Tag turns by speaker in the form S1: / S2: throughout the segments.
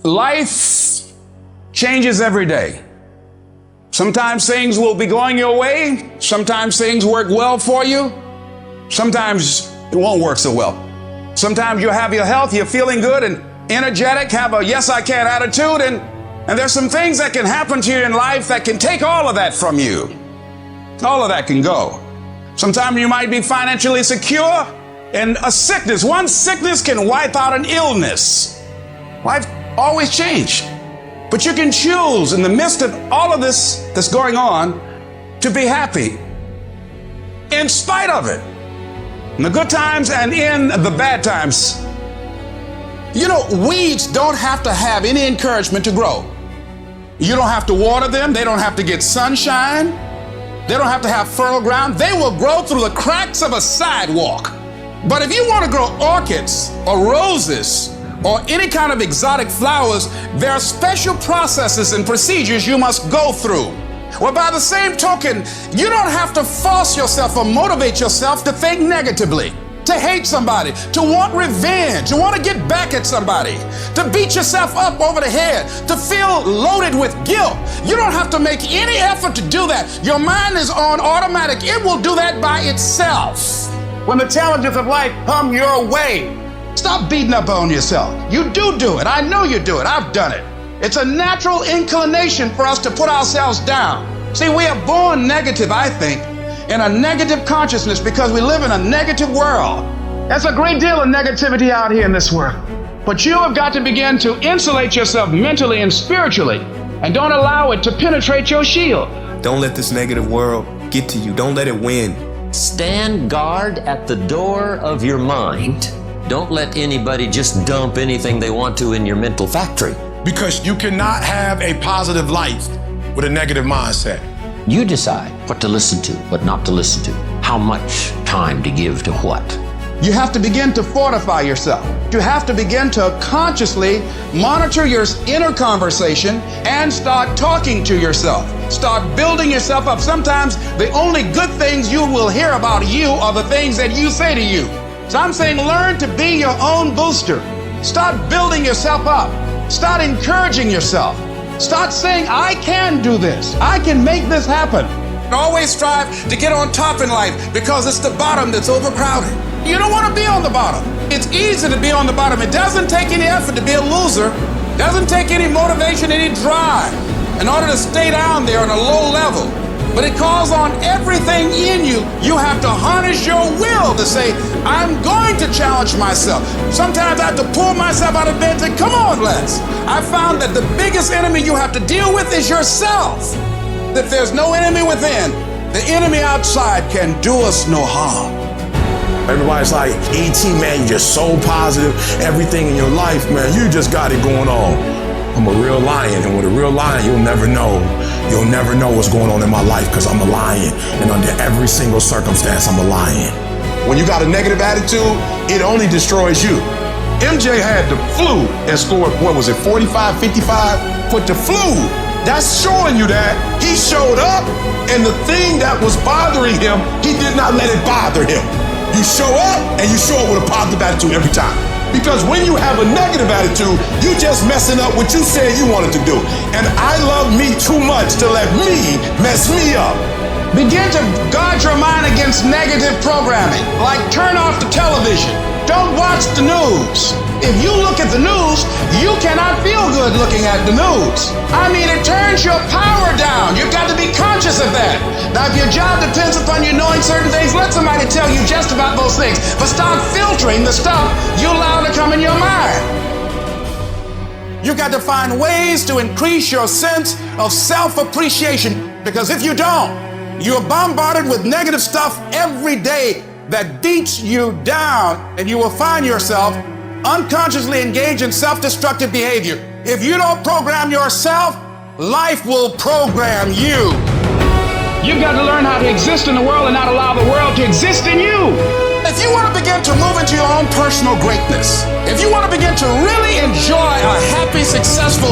S1: Life changes every day. Sometimes things will be going your way. Sometimes things work well for you. Sometimes it won't work so well. Sometimes you'll have your health, you're feeling good and energetic, have a yes I can attitude, and there's some things that can happen to you in life that can take all of that from you. All of that can go. Sometimes you might be financially secure, and a sickness, one sickness can wipe out an illness. Life always change. But you can choose in the midst of all of this that's going on to be happy in spite of it. In the good times and in the bad times. You know, weeds don't have to have any encouragement to grow. You don't have to water them. They don't have to get sunshine. They don't have to have fertile ground. They will grow through the cracks of a sidewalk. But if you want to grow orchids or roses or any kind of exotic flowers, there are special processes and procedures you must go through. Well, by the same token, you don't have to force yourself or motivate yourself to think negatively, to hate somebody, to want revenge, to want to get back at somebody, to beat yourself up over the head, to feel loaded with guilt. You don't have to make any effort to do that. Your mind is on automatic. It will do that by itself. When the challenges of life come your way, stop beating up on yourself. You do it. I know you do it. I've done it. It's a natural inclination for us to put ourselves down. See, we are born negative, I think, in a negative consciousness because we live in a negative world. There's a great deal of negativity out here in this world. But you have got to begin to insulate yourself mentally and spiritually, and don't allow it to penetrate your shield.
S2: Don't let this negative world get to you. Don't let it win.
S3: Stand guard at the door of your mind. Don't let anybody just dump anything they want to in your mental factory.
S4: Because you cannot have a positive life with a negative mindset.
S3: You decide what to listen to, what not to listen to, how much time to give to what.
S1: You have to begin to fortify yourself. You have to begin to consciously monitor your inner conversation and start talking to yourself. Start building yourself up. Sometimes the only good things you will hear about you are the things that you say to you. So I'm saying learn to be your own booster. Start building yourself up. Start encouraging yourself. Start saying, I can do this. I can make this happen. Always strive to get on top in life because it's the bottom that's overcrowded. You don't want to be on the bottom. It's easy to be on the bottom. It doesn't take any effort to be a loser. It doesn't take any motivation, any drive in order to stay down there on a low level. But it calls on everything in you. You have to harness your will to say, I'm going to challenge myself. Sometimes I have to pull myself out of bed and say, come on, Les. I found that the biggest enemy you have to deal with is yourself. If there's no enemy within, the enemy outside can do us no harm.
S4: Everybody's like, E.T., man, you're just so positive. Everything in your life, man, you just got it going on. I'm a real lion, and with a real lion, you'll never know. You'll never know what's going on in my life because I'm a lion. And under every single circumstance, I'm a lion. When you got a negative attitude, it only destroys you. MJ had the flu and scored, 45, 55? Put the flu. That's showing you that he showed up, and the thing that was bothering him, he did not let it bother him. You show up, and you show up with a positive attitude every time. Because when you have a negative attitude, you just messing up what you said you wanted to do. And I love me too much to let me mess me up.
S1: Begin to guard your mind against negative programming, like turn off the television. Don't watch the news. If you look at the news, you cannot feel good looking at the news. I mean, it turns your power down. You've got to be conscious of that. Now, if your job depends upon you knowing certain things, let somebody tell you just about those things. But start filtering the stuff you allow to come in your mind. You've got to find ways to increase your sense of self-appreciation, because if you don't, you're bombarded with negative stuff every day that beats you down, and you will find yourself unconsciously engaged in self-destructive behavior. If you don't program yourself, life will program you. You've got to learn how to exist in the world and not allow the world to exist in you. If you want to begin to move into your own personal greatness, if you want to begin to really enjoy a happy, successful,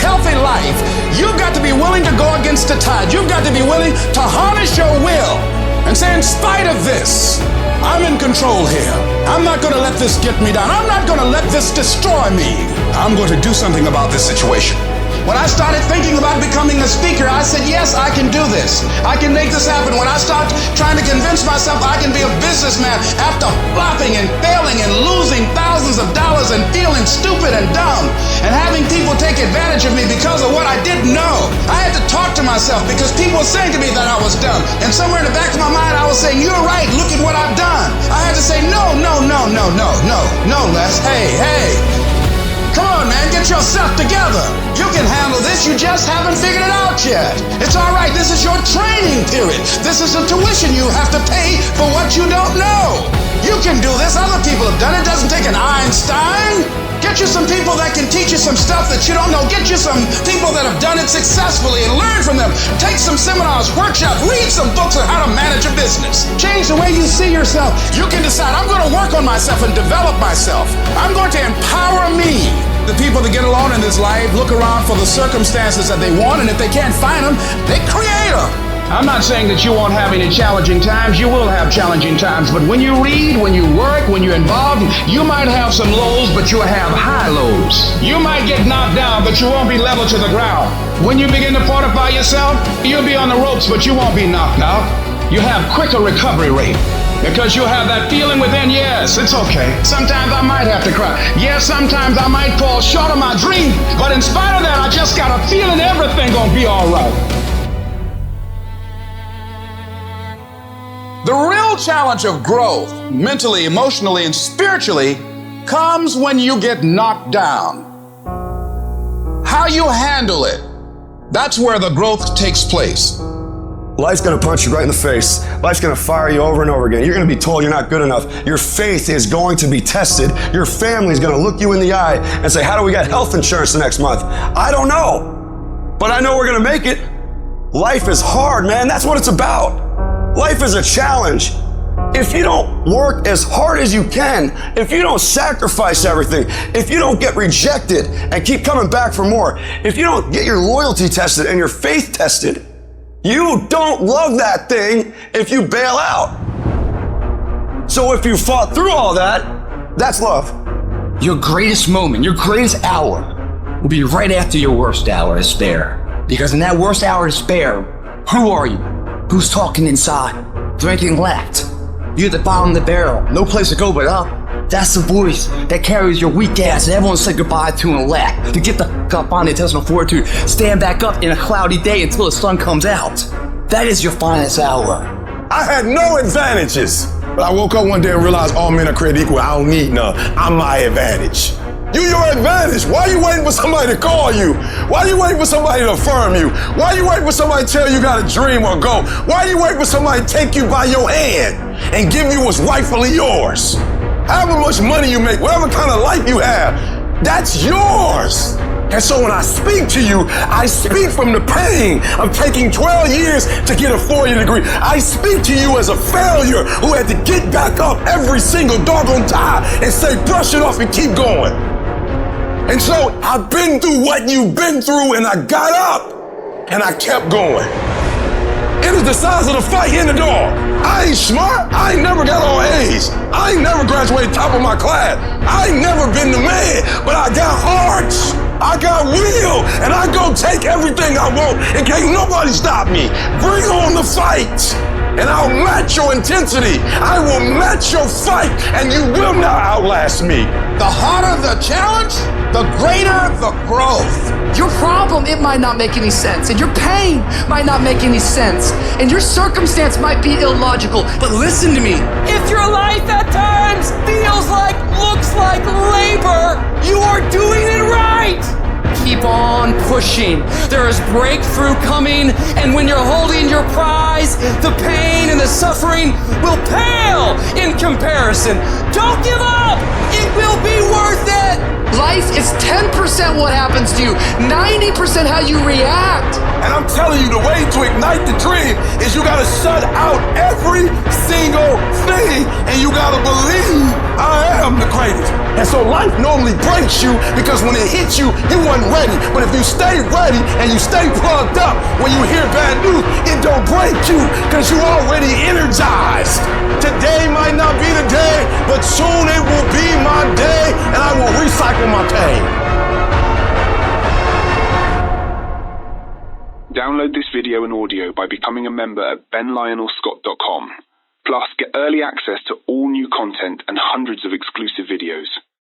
S1: healthy life, you've got to be willing to go against the tide. You've got to be willing to harness your will and say, in spite of this, I'm in control here. I'm not going to let this get me down. I'm not going to let this destroy me. I'm going to do something about this situation. When I started thinking about becoming a speaker, I said, yes, I can do this. I can make this happen. When I started trying to convince myself I can be a businessman after flopping and failing and losing thousands of dollars and feeling stupid and dumb and having people take advantage of me because of what I didn't know, I had to talk to myself because people were saying to me that I was dumb. And somewhere in the back of my mind, I was saying, you're right. Look at what I've done. I had to say, no, Les. Hey. Come on, man, get yourself together. You can handle this, you just haven't figured it out yet. It's all right, this is your training period. This is the tuition you have to pay for what you don't know. You can do this, other people have done it. It doesn't take an Einstein. Get you some people that can teach you some stuff that you don't know. Get you some people that have done it successfully and learn from them. Take some seminars, workshops, read some books on how to manage a business. Change the way you see yourself. You can decide, I'm going to work on myself and develop myself. I'm going to empower me. The people that get along in this life look around for the circumstances that they want, and if they can't find them, they create them. I'm not saying that you won't have any challenging times. You will have challenging times. But when you read, when you work, when you're involved, you might have some lows, but you'll have high lows. You might get knocked down, but you won't be level to the ground. When you begin to fortify yourself, you'll be on the ropes, but you won't be knocked out. You have quicker recovery rate. Because you have that feeling within, yes, it's okay. Sometimes I might have to cry. Yes, sometimes I might fall short of my dream. But in spite of that, I just got a feeling everything gonna be all right. The real challenge of growth, mentally, emotionally, and spiritually, comes when you get knocked down. How you handle it, that's where the growth takes place.
S5: Life's gonna punch you right in the face. Life's gonna fire you over and over again. You're gonna be told you're not good enough. Your faith is going to be tested. Your family's gonna look you in the eye and say, how do we get health insurance the next month? I don't know, but I know we're gonna make it. Life is hard, man. That's what it's about. Life is a challenge. If you don't work as hard as you can, if you don't sacrifice everything, if you don't get rejected and keep coming back for more, if you don't get your loyalty tested and your faith tested, you don't love that thing if you bail out. So if you fought through all that, that's love.
S6: Your greatest moment, your greatest hour will be right after your worst hour of despair. Because in that worst hour of despair, who are you? Who's talking inside? Is there anything left? You're at the bottom of the barrel, no place to go but up. That's the voice that carries your weak ass and everyone said goodbye to and left. To get the up on the intestinal fortitude, stand back up in a cloudy day until the sun comes out. That is your finest hour.
S4: I had no advantages. But I woke up one day and realized all men are created equal. I don't need none. I'm my advantage. You your advantage. Why are you waiting for somebody to call you? Why are you waiting for somebody to affirm you? Why are you waiting for somebody to tell you got a dream or go? Why are you waiting for somebody to take you by your hand and give you what's rightfully yours? However much money you make, whatever kind of life you have, that's yours. And so when I speak to you, I speak from the pain of taking 12 years to get a 4-year degree. I speak to you as a failure who had to get back up every single doggone time and say, brush it off and keep going. And so I've been through what you've been through, and I got up and I kept going. It is the size of the fight in the door. I ain't smart. I ain't never got all A's. I ain't never graduated top of my class. I ain't never been the man, but I got hearts. I got will, and I go take everything I want, and can't nobody stop me. Bring on the fight, and I'll match your intensity. I will match your fight, and you will not outlast me.
S1: The harder the challenge, the greater the growth.
S7: Your problem, it might not make any sense, and your pain might not make any sense, and your circumstance might be illogical, but listen to me.
S8: If your life at times feels like, looks like labor, you are doing it right.
S7: Keep on pushing. There is breakthrough coming, and when you're holding your prize, the pain and the suffering will pale in comparison. Don't give up. It will be worth it. Life is 10% 10% what happens to you, 90% how you react.
S4: And I'm telling you, the way to ignite the dream is you gotta shut out every single thing, and you gotta believe I am the greatest. And so life normally breaks you because when it hits you, you wasn't ready. But if you stay ready and you stay plugged up, when you hear bad news, it don't break you because you already energized. Today might not be the day, but soon it will be my day, and I will recycle my pain.
S9: Download this video and audio by becoming a member at benlionelscott.com. Plus, get early access to all new content and hundreds of exclusive videos.